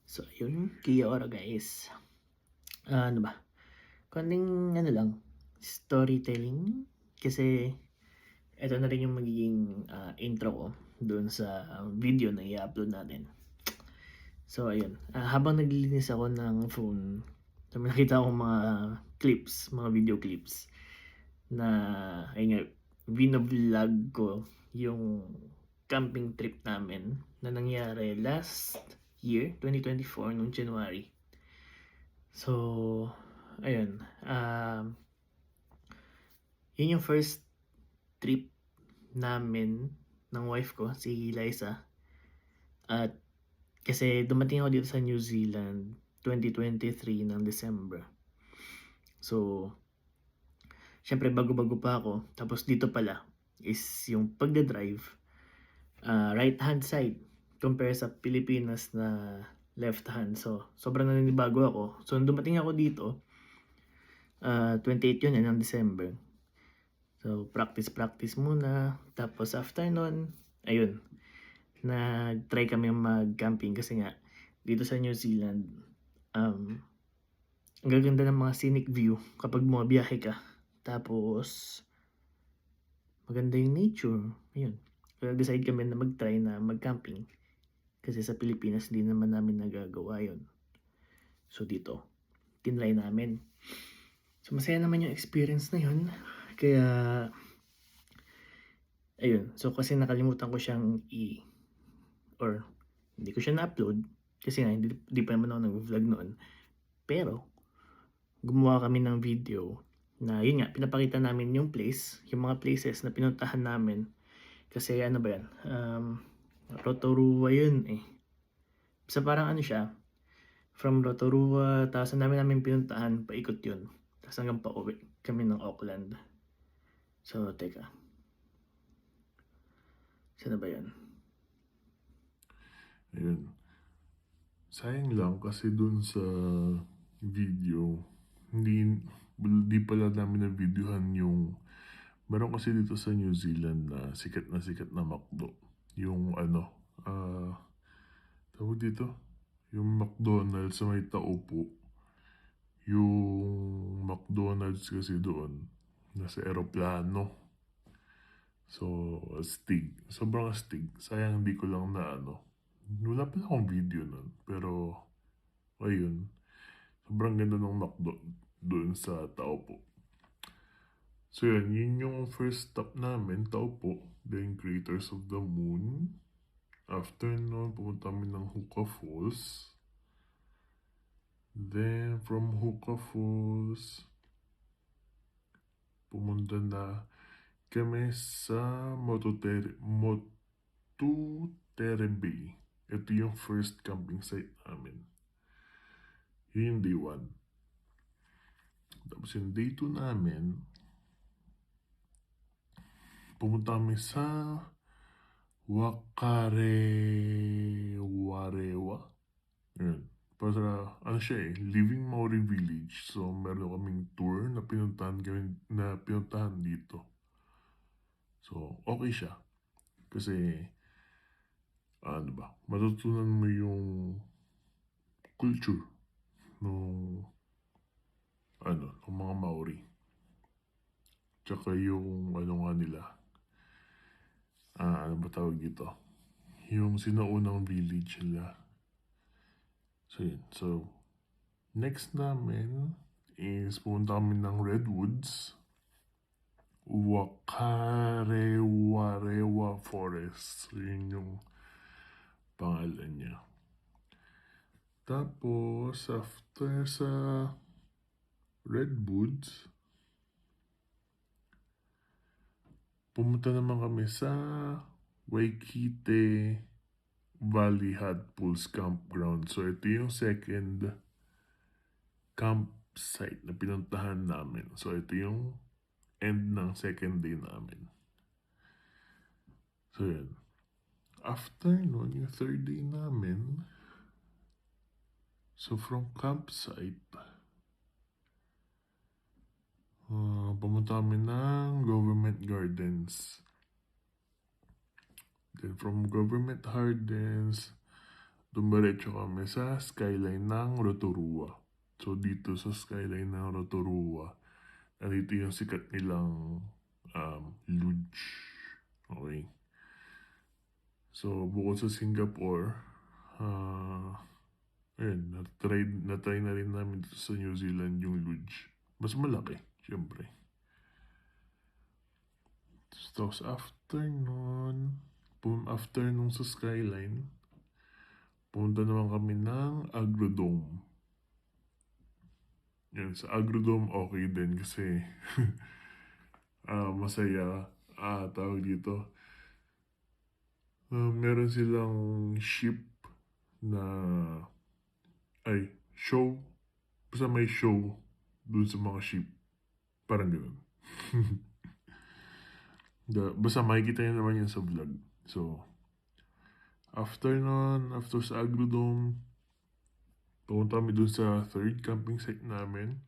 So, yun, Kia ora guys. Ano ba? Konting ano lang, storytelling. Kasi eto na rin yung magiging intro ko doon sa video na i-upload natin. So, ayun. Habang naglilinis ako ng phone, so may nakita akong mga clips, mga video clips na, ayun nga, vlog ko yung camping trip namin na nangyari last year, 2024, noong January. So, ayun. Yun yung first trip namin ng wife ko, si Liza. At kasi dumating ako dito sa New Zealand 2023 ng December. So, syempre bago-bago pa ako. Tapos dito pala is yung pagdadrive, right hand side compare sa Pilipinas na left hand. So, sobrang naninibago ako. So, nung dumating ako dito, 28 yun ng December. So, practice muna. Tapos after nun, ayun, nag-try kami mag-camping kasi nga, dito sa New Zealand, ang gaganda ng mga scenic view kapag bumabiyahe ka. Tapos, maganda yung nature. Ayun. Kaya decide kami na mag-try na mag-camping. Kasi sa Pilipinas, hindi naman namin nagagawa yun. So, dito, tinry namin. So, masaya naman yung experience na yun. Kaya, ayun. So, kasi nakalimutan ko siyang or hindi ko siya na-upload kasi nga hindi pa naman ako nag-vlog noon. Pero gumawa kami ng video na yun nga, pinapakita namin yung place, yung mga places na pinuntahan namin. Kasi ano ba yan? Rotorua yun eh. So parang ano siya, from Rotorua, tapos ang dami namin pinuntahan, paikot yun. Tapos hanggang pauwi kami ng Auckland. So, teka. Saan ba yan? Ayun. Sayang lang kasi dun sa video, hindi pala namin na-videohan yung meron kasi dito sa New Zealand na sikat na McDo. Yung tawag dito, yung McDonald's sa may Taupo. Yung McDonald's kasi doon, nasa eroplano. So, astig. Sobrang astig. Sayang hindi ko lang na wala pa akong video nun. Pero, ayun. Sobrang ganda ng McDo doon sa Taupo. So yun yung first stop namin, Taupo, then Craters of the Moon. After nun, pumunta kami ng Hookah Falls. Then, from Hookah Falls, pumunta na kami sa Motutere Bay. Ito yung first camping site namin. Yun yung day 1. Tapos yung day 2 namin, pumunta kami sa Wakarewarewa. Yun. Para, ano siya Living Maori Village. So, meron kaming tour na pinuntahan dito. So, okay siya. Kasi, ano ba, matutunan mo yung culture nung, ng mga Maori. Tsaka yung, nga nila, ano ba tawag dito? Yung sinaunang village nila. So, yun. So, next namin is pumunta kami ng Redwoods. Wakarewarewa Forest. So, yun yung pangalan niya. Tapos, after sa Redwoods, pumunta naman kami sa Waikite Valley Hot Pools Campground. So, ito yung second campsite na pinuntahan namin. So, ito yung end ng second day namin. So, yun. After nun, yung third day namin, so from campsite, pumunta kami ng Government Gardens. Then from Government Gardens, dumiretso kami sa skyline ng Rotorua. So dito sa skyline ng Rotorua, nandito yung sikat nilang luge. Okay. So bukod sa Singapore, ayun, na-try na rin namin dito sa New Zealand yung luge. Mas malaki, syempre. Tapos after nung sa skyline, pumunta naman kami ng Agrodome. Yan, sa Agrodome okay din kasi masaya. Tawag dito. Meron silang ship na show. Basta may show dun sa mga ship. Parang gano'n. Basta makikita nyo naman yan sa vlog. So, after sa Agrodome, pumunta kami dun sa third camping site namin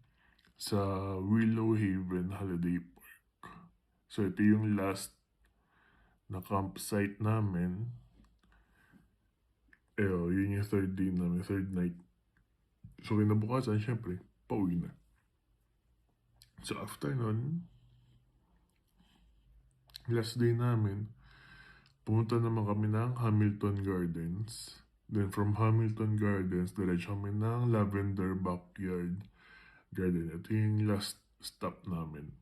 sa Willow Haven Holiday Park. So, ito yung last na campsite namin. Yun yung third day namin, third night. So, kinabukasan, syempre, pauwi na. So, after nun, last day namin, pumunta naman kami ng Hamilton Gardens. Then from Hamilton Gardens, diretso kami ng Lavender Backyard Garden. Ito yung last stop namin.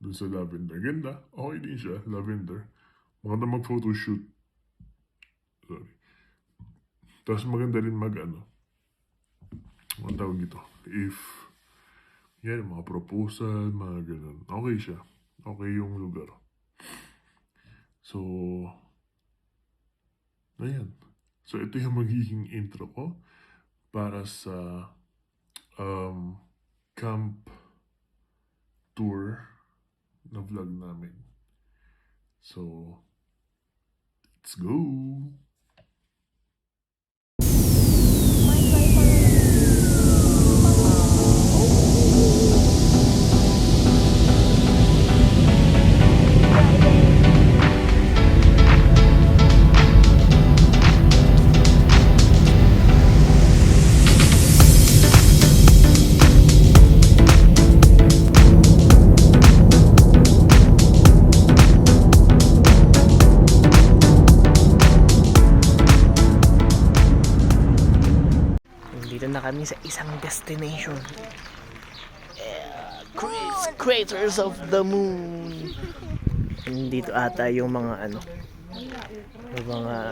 Doon sa Lavender. Ganda. Okay din siya, Lavender. Maganda mag-photoshoot. Sorry. Tapos maganda rin ano tawag ito. If, yan, mga proposal, mga ganun. Okay siya. Okay yung lugar. So, ayan. So, ito yung magiging intro ko para sa camp tour na vlog namin. So, let's go! Kami sa isang destination. Craters of the Moon. Dito ata yung mga ano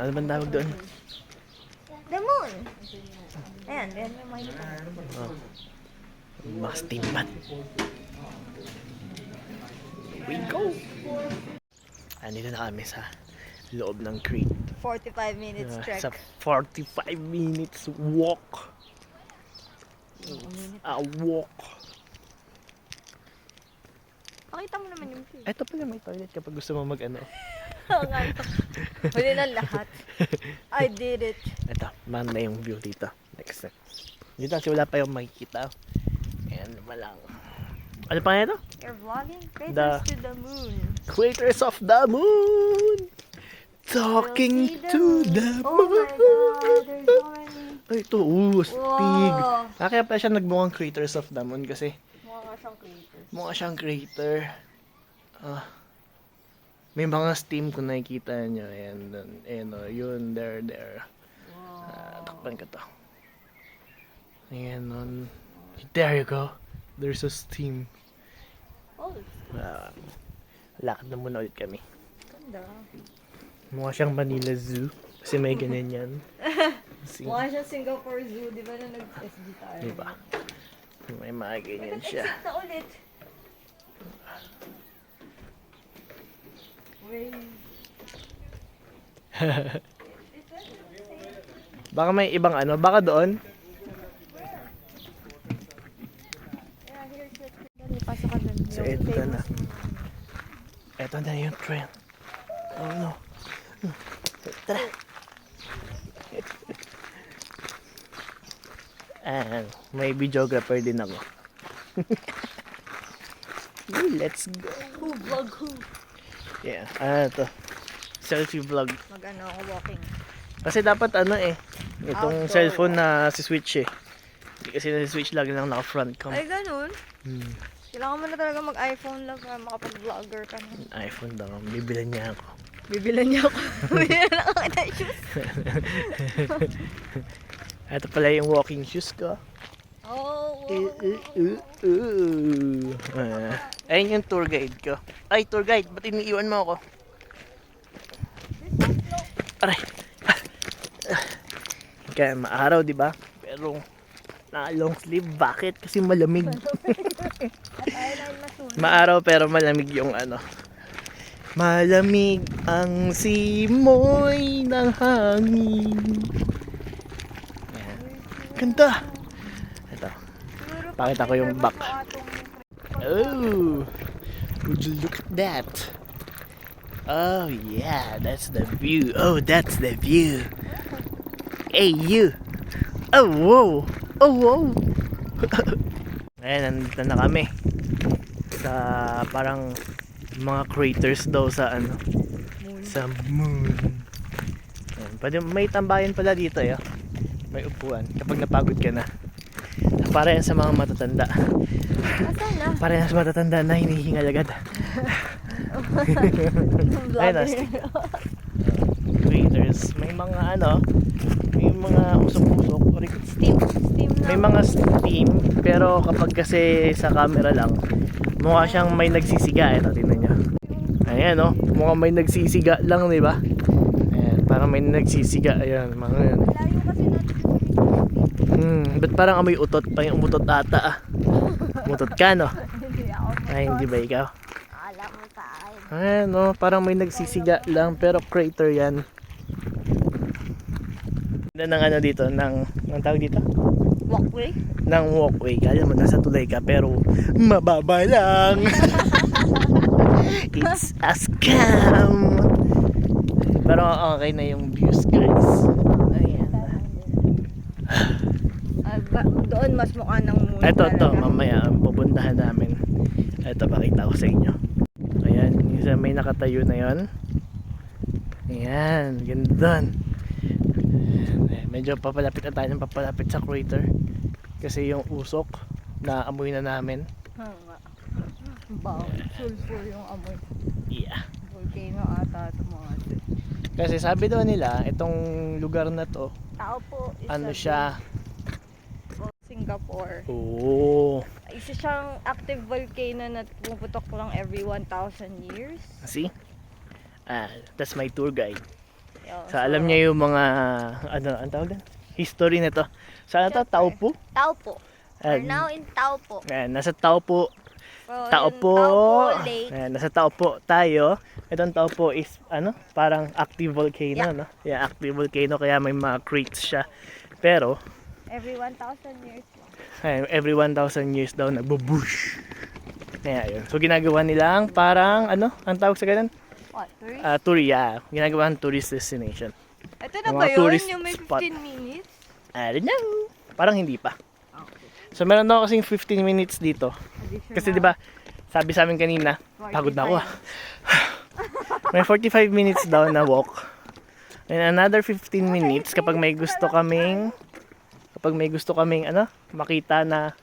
bang tawag doon? The moon. Ayan yung mga Mga steambat. We go! Andito na kami sa loob ng crate. 45 minutes trek. Sa 45 minutes walk. Walk. Pakita mo naman yung view. Ito pala may toilet kapag gusto mo mag-ano. Oo nga ito. Huli na lahat. I did it. Ito, maganda yung view dito. Next. Dito kasi wala pa yung makikita. Ayan, walang. Ano pa nga ito? You're vlogging? Craters to the moon. Craters of the Moon! Talking to the Oh moon! my God, there's so many. Ay, ito, astig. Kaya pala siya nagbungang Craters of the Moon kasi Mukha siyang craters. mukha siyang crater. May mga steam kung nakikita nyo. Ayan, yun, there. Takpan ko to. Ayan, there you go. There's a steam. Oh, Lakad na muna ulit kami. ganda. Mukha siyang Manila Zoo. Kasi may ganyan yan. Mukha siyang Singapore Zoo. Di ba na nag-SD tayo? Diba? May mga ganyan siya. Nag-exit na ulit. Wait. Baka may ibang ano. Baka doon. Yeah, here's the tree. Dali, pasok ka dun. So, ito na. Ito na yung train. Oh no. Tara. May videographer din ako. Let's go. Who vlog who? Yeah, ito. Selfie vlog. Mag-ano ako walking. Kasi dapat Itong Outdoor. cellphone na si Switch eh. Hindi kasi na si Switch lagi lang naka front cam. Ay, ganun. Hmm. Kailangan mo na talaga mag-iPhone lang para makapag-vlogger ka na. iPhone daw. Bibilan niya ako. Bibilan niya ako. Bibilan ako kita shoes. Ito pala yung walking shoes ko. Oh, Ayun yung tour guide ko. Ay, tour guide. Ba't iniiwan mo ako? Aray. Kaya maaraw, di ba? Pero na long sleeve. Bakit? Kasi malamig. Maaraw pero malamig yung ano. Malamig ang simoy ng hangin. Ayan. Ganda. Ito. Pakita ko yung back. Oh, would you look at that? Oh yeah, that's the view. Oh, that's the view. Hey you. Oh whoa. Oh whoa. Ayan, nandito na kami. Sa parang mga craters daw sa ano. Sa moon. Ayan, pwede, may tambayan pala dito eh. May upuan kapag napagod ka na. Para yan sa mga matatanda. Asan na? Para yan sa matatanda na hinihingal agad. Ayun na, craters. May mga ano, may mga usok-usok. Steam na. May mga steam, pero kapag kasi sa camera lang, mukha siyang may nagsisiga. Ito, tingnan nyo. Ayan, no? Mukhang may nagsisiga lang, di ba? Ayan, parang may nagsisiga. Ayan, mga yan. Layo kasi natin. Ba't parang amoy utot? Parang umutot ata ah. Umutot ka, no? Hindi ako. Ay, hindi ba ikaw? Alam mo sa akin. Ayan, no? Parang may nagsisiga lang, pero crater yan. Ganda ng ano dito, ng tawag dito? Walkway? Ng walkway. Kaya mo nasa tulay ka, pero mababa lang. It's a scam. Pero okay na yung views, guys. Ayan. Doon mas mukha ng moon. Ito, talaga. mamaya pupuntahan namin. Ito, pakita ko sa inyo. Ayan, yung isa may nakatayo na yon. Ayan, ganda doon. Medyo papalapit na tayo ng papalapit sa crater. Kasi yung usok na amoy na namin. Nga. Wow, sulfur yung amoy. Yeah. Volcano ata ito mga ito. Kasi sabi daw nila, itong lugar na to, Tao po is ano a siya? Singapore. Oo. Isa siyang active volcano na pumuputok lang every 1,000 years. See? That's my tour guide. Yo, So, alam niya yung mga, ano, ang tawag din? History nito. Saan ito? Siyempre. Taupo? Taupo. We're Ayan. now in Taupo. Ayan, nasa Taupo. So, Taupo. yung Taupo Lake. Ayan, nasa Taupo tayo. Itong Taupo is, ano, parang active volcano, Yeah. no? Yeah, active volcano, kaya may mga crates siya. Pero, Every 1,000 years lang. ayan, every 1,000 years daw nagbo-bush. Kaya yun. So, ginagawa nilang parang, ano, ang tawag sa ganun? What? Tourist? Tour, yeah. Ginagawa ng tourist destination. Ito na mga ba yun? tourist Yung may spot. 15 minutes? I don't know. Parang hindi pa. Okay. So, meron daw kasing 15 minutes dito. Kasi, di ba, sabi sa amin kanina, pagod na ako ah. May 45 minutes daw na walk. And another 15 minutes kapag may gusto kaming ano, makita na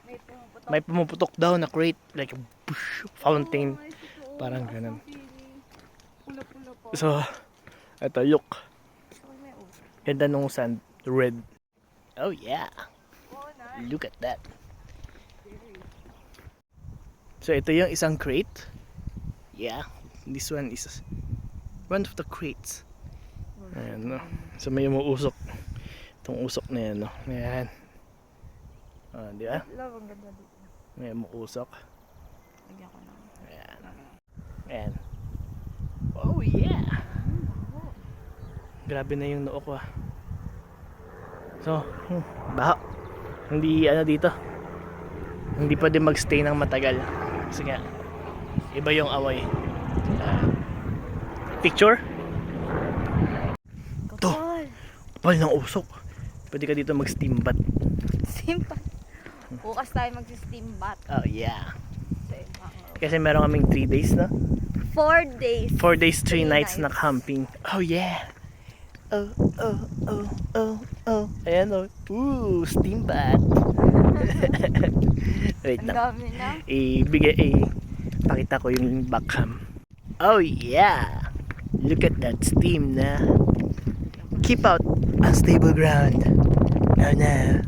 may pumuputok daw na crate, like a bush, fountain. Parang ganun. Pula-pula po. So, ito, look. Ganda nung sand, red. Oh yeah. Look at that. So, ito yung isang crate. Yeah, this one is one of the crates. Ayan, no. So, may umuusok. Itong usok na yan, no. Ayan. Di ba? Love, ang ganda dito. May umuusok. Lagyan ko na. Ayan. Ayan. Oh, yeah. Grabe na yung noo ko, ah. So, baho. Hindi, ano dito. Hindi pwede magstay ng matagal. Kasi nga, iba yung amoy. Picture? Kapal. Kapal ng usok. Pwede ka dito mag-steam bath. Steam bath. Bukas tayo mag-steam bath. Oh, yeah. Sa ibang. Kasi meron kaming 3 days na. 4 days. 4 days, 3 Three nights na nights. camping. Oh, yeah. oh, oh, oh, oh, oh. Ayan oh. Steam bath. Wait Ang lang. dami na. Pakita ko yung backham. Oh yeah! Look at that steam na. Keep out on stable ground. Oh no.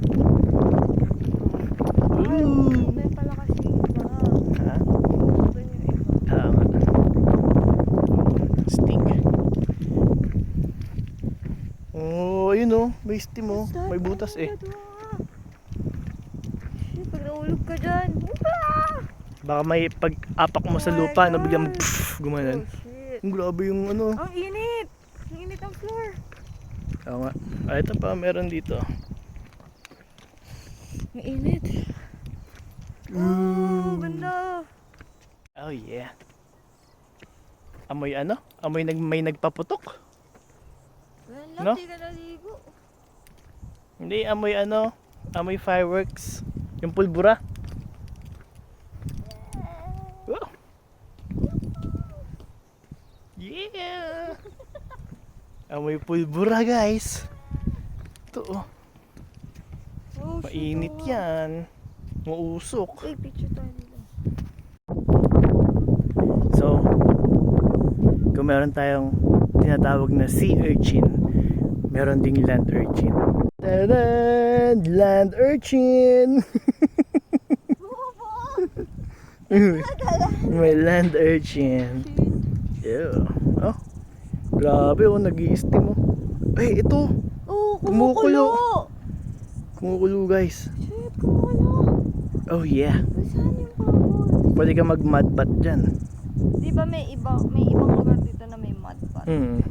Ooh. May pala kasi iba. Ha? Gusto niyo iba. Nga. Sting. Oh, ayun oh. May steam oh. May butas eh. Shit, pag naulog ka dyan. Baka may pag-apak mo sa lupa, no, biglang gumanan. Oh shit. Ang grabe yung ano. Ang init. Ang init ang floor. Oo nga. Ah, ito pa, meron dito. Ang init. Oh, ganda. Oh yeah. Amoy ano? Amoy may nagpaputok? Wala, No? di ka naligo. Hindi, amoy ano? Amoy fireworks. Yung pulbura. Oh. Yeah! Amoy pulbura guys. Ito oh. Oh, shit, Mainit oh. yan. Mausok. Uy, picture tayo nila. So, kung meron tayong tinatawag na sea urchin, meron ding land urchin. Tadaan! Land urchin! May land urchin. Yeah. Oh, grabe oh, nag-i-steam oh. Ay, ito! Oh, Kumukulo. kumukulo. Kumukulo guys. Shit, kumukulo. Oh yeah. Saan yung bubble? Pwede ka mag-mud bath dyan. Di ba may ibang lugar dito na may mud bath? Hmm.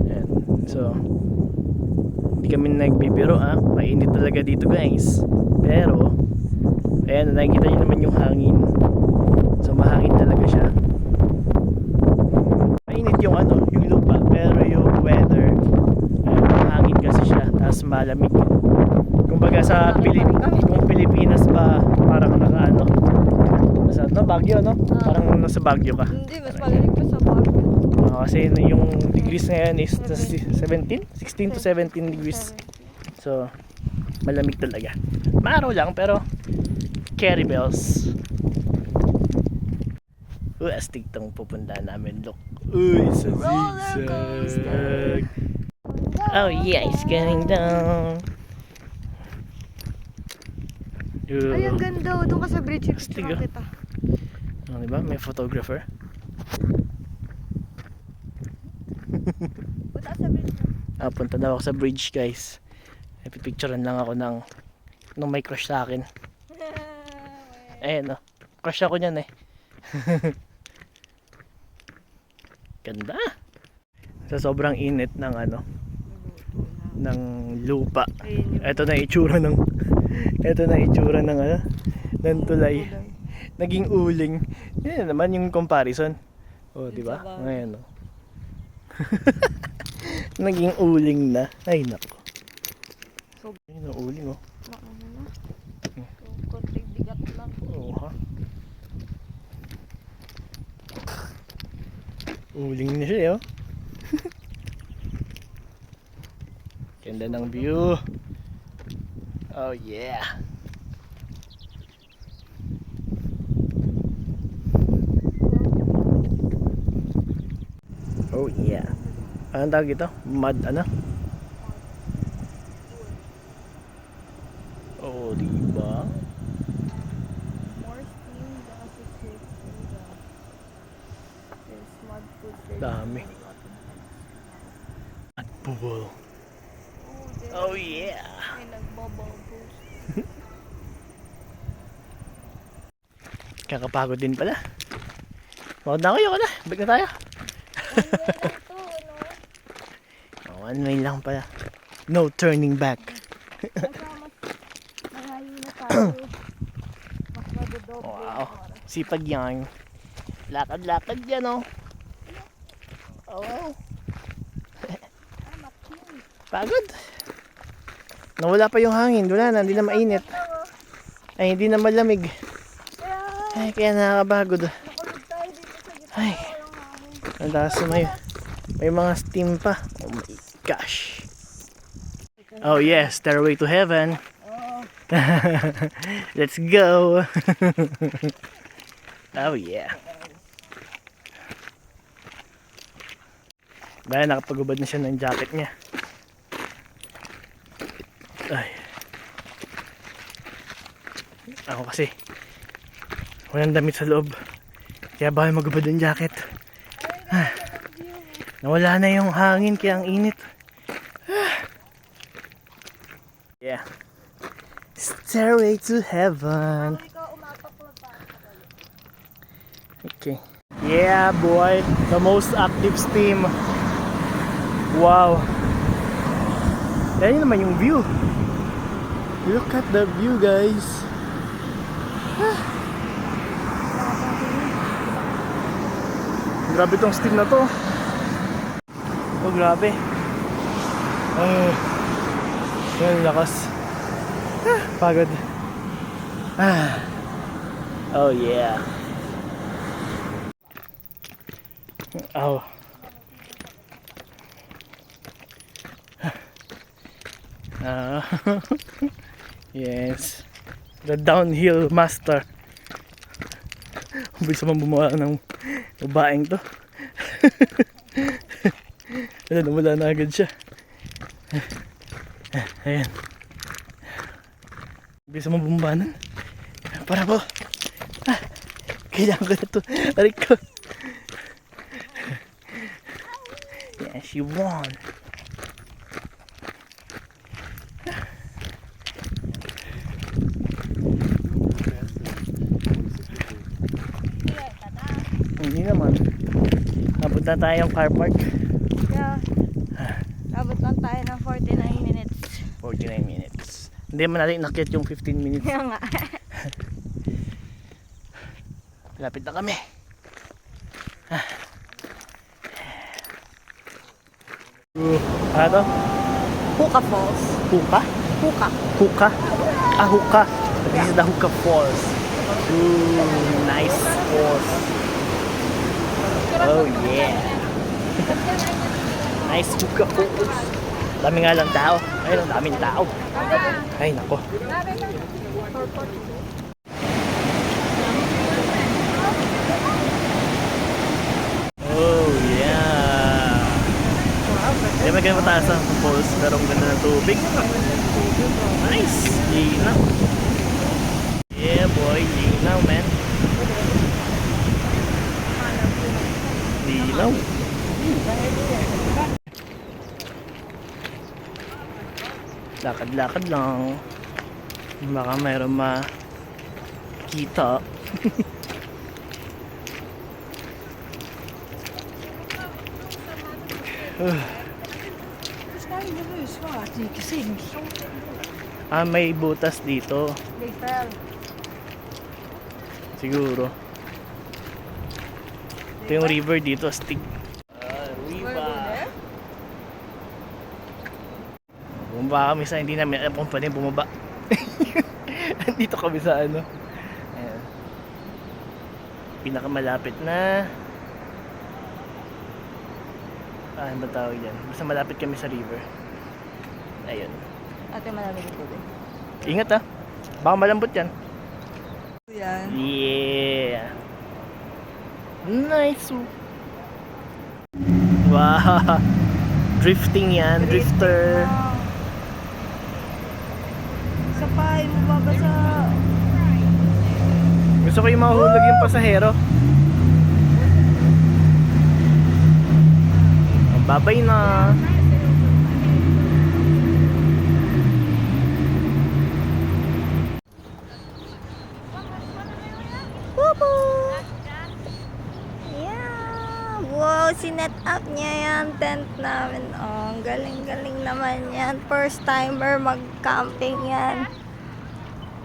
Ayan. So, hindi kami nagbibiro ah. Mainit talaga dito guys. Pero, ayan, nakikita nyo naman yung hangin. So, mahangin talaga siya. Mainit yung ano, yung lupa. Pero yung weather, ayan, mahangin kasi siya. Tapos malamig. Kumbaga sa kung Pilipinas pa, parang naka ano. Nasa no, Baguio no? Parang nasa Baguio ka. Hindi, mas malalig pa sa Baguio. Kasi yung degrees ngayon is 17? 16 to 17 degrees. So, malamig talaga. Maaraw lang pero carry bells. Astig tong pupunta namin. Look. Uy, sa zigzag. Oh yeah, it's getting down. Ay, ang ganda. Doon ka sa bridge. Astig, Picture oh. kita. Ano diba? May photographer. Punta ka sa bridge. Punta daw ako sa bridge guys. Pipicturean lang ako ng nung may crush sa akin. Ayan oh. Crush ako niyan eh. Ganda. Sa sobrang init ng ano ng lupa. Ito na itsura ng ano ng tulay. Naging uling. Yan naman yung comparison. Oh, di ba? Ngayon oh. Naging uling na. Ay nako. Ayun ang uling oh. Ano na? Konting bigat lang. Oo ha. Uling na siya oh. Ganda ng view. Oh yeah. Oh yeah. Anong tawag ito? Mud ano? Oh, diba? More steam than a safe There's mud food there. Dami. At pool. Oh yeah. May nagbabubbles. Kakapagod din pala. Mawad na ako, yoko na. Balik na tayo. One way lang to, no? One way lang pala. No turning back. Kasama, malayo na tayo. Mas madodoble. Wow. Sipag yan. Lakad-lakad yan oh. Oh. Pagod. Nawala pa yung hangin. Wala na. Hindi na mainit. Ay, hindi na malamig. Ay, kaya nakakapagod. Nakulog tayo dito sa gitna. Ay. Ang taas may mga steam pa. Oh my Gosh. Oh yes, Stairway to Heaven. Let's go. Oh yeah. Bayan, nakapagubad na siya ng jacket niya. Ay. Ako kasi walang damit sa loob, kaya bawal magubad ng jacket. Nawala na yung hangin kaya ang init. Yeah. Stairway to Heaven. Okay. Yeah boy, the most active steam. Wow. Yan naman yung view. Look at the view, guys. Grabe tong steam na to. Oh, grabe. Yan, lakas. Pagod. Oh yeah. Oh. Yes. The downhill master. Bilis naman bumawa ng babaeng to. Wala na agad siya. Ayan. Bilis naman bumabanan. Para po. Kailangan ko na to. Arik ko. Yes, you won. Hindi naman. Abot na tayong car park. Yeah. Abot lang tayo ng 49 minutes. 49 minutes. Hindi man natin nakit yung 15 minutes. Kaya nga. Lapit na kami. Ano to? Hookah Falls. Hookah? Hookah. Hookah? Ah, hookah. This is the Hookah Falls. Ooh, nice falls. Oh yeah. Nice Hookah Falls. Dami nga lang tao. Ayun, ang daming tao. Ay, nako. Oh yeah. Hindi may ganun mataas ang falls, pero ang ganda ng tubig. Nice. Linaw. Yeah boy, linaw man. Linaw. Lakad-lakad lang. Baka mayroon makita. May butas dito. Siguro. Ito yung river dito, Stig. River. Bumaba kami sa hindi namin alam kung pwede bumaba. Dito kami sa ano. Ayan. Pinakamalapit na. Ano ba tawag yan? Basta malapit kami sa river. Ayun. Ate malamig ito din. Ingat ah. Baka malambot yan. Yan. Yeah. Nice. Wow. Drifting yan. Drifter. Sa pahay mo babasa. Gusto ko yung mahulog yung pasahero. Babay na. Yeah. Wow, sinet up niya yan tent namin. Oh, galing-galing naman yan. First timer mag-camping yan.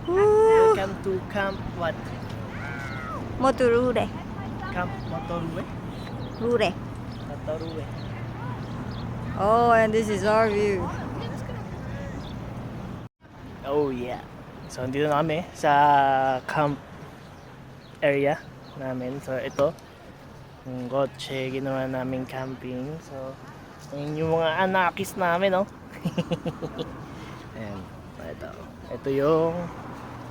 Woo! Welcome to Camp what? Moturure. Camp Motorue? Rure. Motorue. Oh, and this is our view. Oh yeah. So andito na kami sa camp area namin. So ito, yung kotse ginawa naming camping. So Ayan yung mga anakis namin, oh. Ayan. Ito yung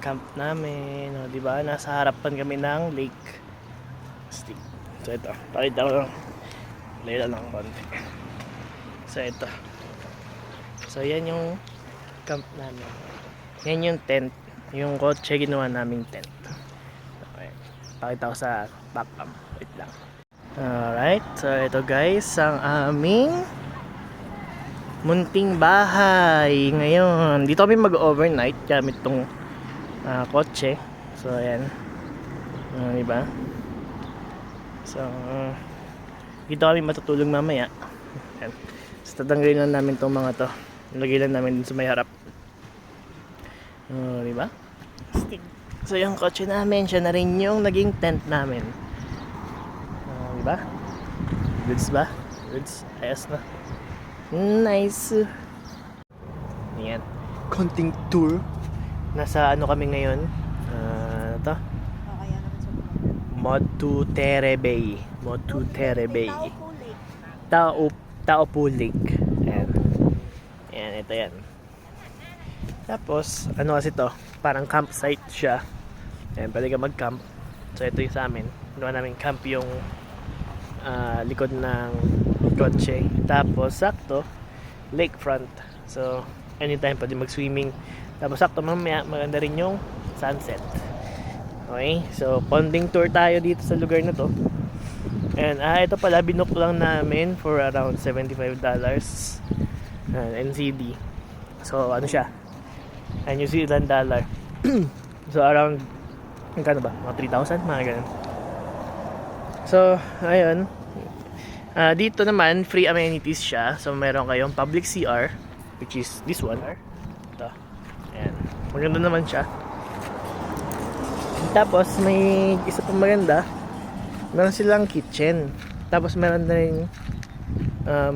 camp namin. O, diba? Nasa harapan kami ng lake. Stick. So, ito. Pakita ko lang. Layla lang konti. So, ito. So, yan yung camp namin. Yan yung tent. Yung kotse ginawa naming tent. Okay. Pakita ko sa backcam. Wait lang. Alright. So, ito guys. Ang aming munting bahay ngayon. Dito kami mag-overnight gamit tong kotse. So, ayan. Diba? So, dito kami matutulog mamaya. Ayan. So, tatanggalin lang namin tong mga to. Lagay lang namin dun sa may harap. Diba? So, yung kotse namin, siya na rin yung naging tent namin. Diba? Goods ba? Goods. Ayos na. Nice. Ayan. Konting tour. Nasa ano kami ngayon? Ito. Motutere Bay. Motutere Bay. Taupo Lake. Ayan. Ayan, ito yan. Tapos, ano kasi to? Parang campsite siya. Ayan, pwede ka mag-camp. So, ito yung sa amin. Ginawa namin camp yung likod ng kotse. Tapos, sakto, lakefront. So, anytime pwede mag-swimming. Tapos, sakto, mamaya, maganda rin yung sunset. Okay? So, konting tour tayo dito sa lugar na to. And, ito pala, binook lang namin for around $75. NCD. So, ano siya? New Zealand dollar. So, around, magkano ba? Mga 3,000? Mga ganun. So, ayun. Dito naman, free amenities siya. So, meron kayong public CR, which is this one. Ito. Ayan. Maganda naman siya. Tapos, may isa pang maganda. Meron silang kitchen. Tapos, meron na rin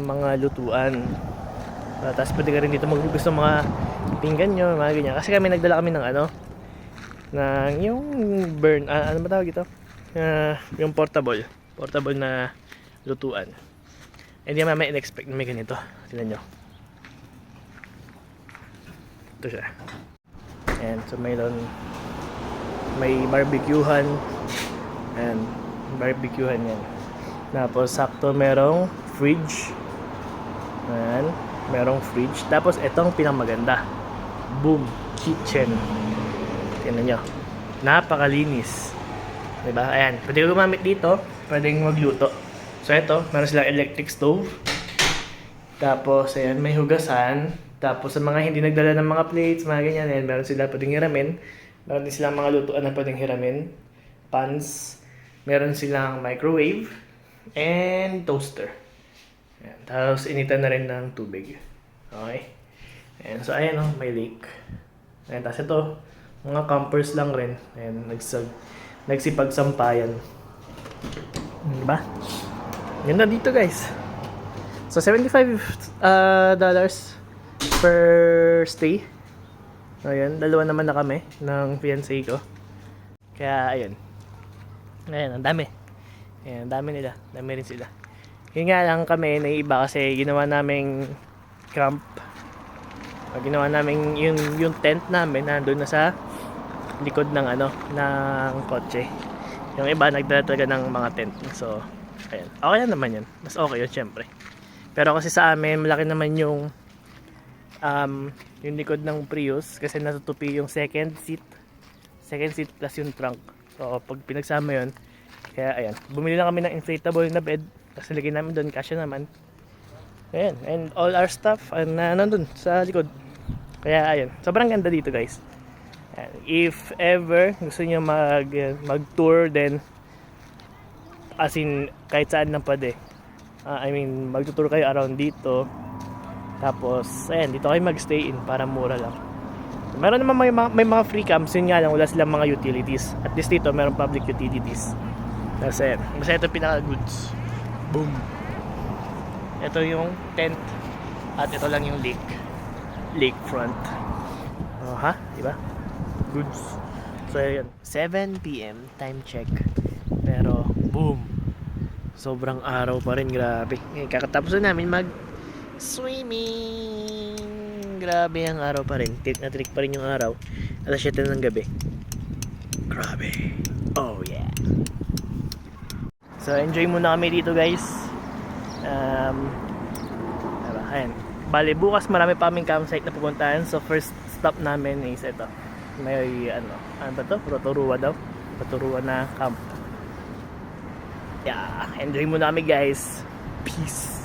mga lutuan. Tapos, pwede ka rin dito maghugas ng mga pinggan nyo, mga ganyan. Kasi nagdala kami ng ano, ng yung burn, ano ba tawag ito? Yung portable na lutuan. Hindi naman may in-expect na may ganito. Tignan nyo. Ito siya. And so may barbecuehan. And barbecuehan yan. Tapos sakto merong fridge. Ayan. Merong fridge. Tapos itong pinamaganda. Boom. Kitchen. Tignan nyo. Napakalinis. Diba? Ayan. Pwede ko gumamit dito. Pwede magluto. So ito, meron silang electric stove. Tapos, ayan, may hugasan. Tapos, sa mga hindi nagdala ng mga plates, mga ganyan, ayan, meron sila pwedeng hiramin. Meron din silang mga lutuan na pwedeng hiramin. Pans. Meron silang microwave. And toaster. Ayan. Tapos, initan na rin ng tubig. Okay? Ayan. So, ayan, oh, may lake. Ayan. Tapos ito, mga campers lang rin. Ayan, nagsipagsampayan. Diba? Ganda dito guys. So $75 per stay. Ayan, dalawa naman na kami ng fiancé ko. Kaya ayun. Ayan, ang dami. Ayan, ang dami nila. Dami rin sila. Yun nga lang kami, naiiba kasi ginawa naming camp. Ginawa namin yung tent namin nandun na sa likod ng ng kotse. Yung iba nagdala talaga ng mga tent. So, ayan. Okay lang naman yun. Mas okay yun syempre. Pero kasi sa amin, malaki naman yung likod ng Prius kasi natutupi yung second seat plus yung trunk. So, pag pinagsama yun, kaya ayan. Bumili lang kami ng inflatable na bed. Kasi lagay namin doon, kasya naman. Ayan. And all our stuff nandun sa likod. Kaya ayan. Sobrang ganda dito guys. If ever gusto niyo mag-tour then as in kahit saan lang pwede. Mag-tour kayo around dito. Tapos ayan, dito kayo mag-stay in para mura lang. Meron naman may mga free camps, yun nga lang wala silang mga utilities. At least dito meron public utilities. Kasi basta ito pinaka goods. Boom. Ito yung tent at ito lang yung lakefront. Ha? Diba? Goods. So, yun. 7 PM, time check. Pero, boom. Sobrang araw pa rin, grabe. Kakatapos na namin swimming. Grabe ang araw pa rin. Tirik na tirik pa rin yung araw. Alas 7 ng gabi. Grabe. Oh yeah. So enjoy muna kami dito guys. Diba? Ayan. Bali bukas marami pa kaming campsite na pupuntahan. So first stop namin is ito. May ano ba to? Rotorua daw. Rotorua na camp. Yeah, enjoy muna kami guys. Peace.